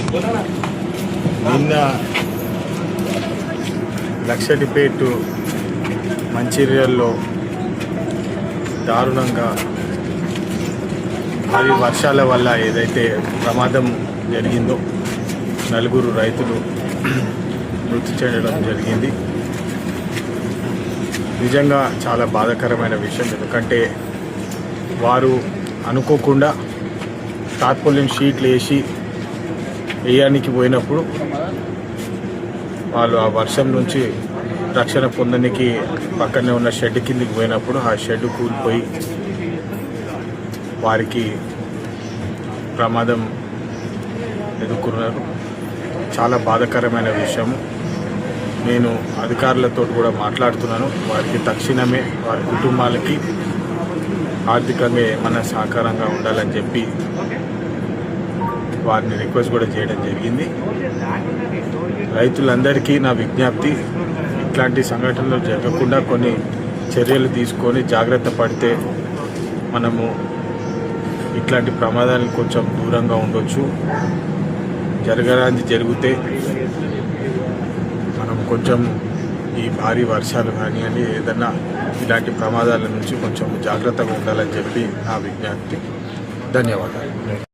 నిన్న లక్షటిపేట మంచిర్యాలలో దారుణంగా భారీ వర్షాల వల్ల ఏదైతే ప్రమాదం జరిగిందో నలుగురు రైతులు మృతి చెందడం జరిగింది. నిజంగా చాలా బాధాకరమైన విషయం. ఎందుకంటే వారు అనుకోకుండా తాత్పర్యం షీట్లు వేయడానికి పోయినప్పుడు వాళ్ళు ఆ వర్షం నుంచి రక్షణ పొందడానికి పక్కనే ఉన్న షెడ్ కిందికి పోయినప్పుడు ఆ షెడ్ కూలిపోయి వారికి ప్రమాదం ఎదుర్కొన్నారు. చాలా బాధాకరమైన విషయము. నేను అధికారులతో కూడా మాట్లాడుతున్నాను. వారికి తక్షణమే వారి కుటుంబాలకి ఆర్థికంగా ఏమైనా సహకారంగా ఉండాలని చెప్పి వారిని రిక్వెస్ట్ కూడా చేయడం జరిగింది. రైతులందరికీ నా విజ్ఞప్తి, ఇట్లాంటి సంఘటనలు జరగకుండా కొన్ని చర్యలు తీసుకొని జాగ్రత్త పడితే మనము ఇట్లాంటి ప్రమాదాలకు కొంచెం దూరంగా ఉండొచ్చు. జరగరాంది జరిగితే మనం కొంచెం ఈ భారీ వర్షాలు కానివ్వండి ఏదన్నా ఇలాంటి ప్రమాదాల నుంచి కొంచెం జాగ్రత్తగా ఉండాలని చెప్పి నా విజ్ఞప్తి. ధన్యవాదాలు.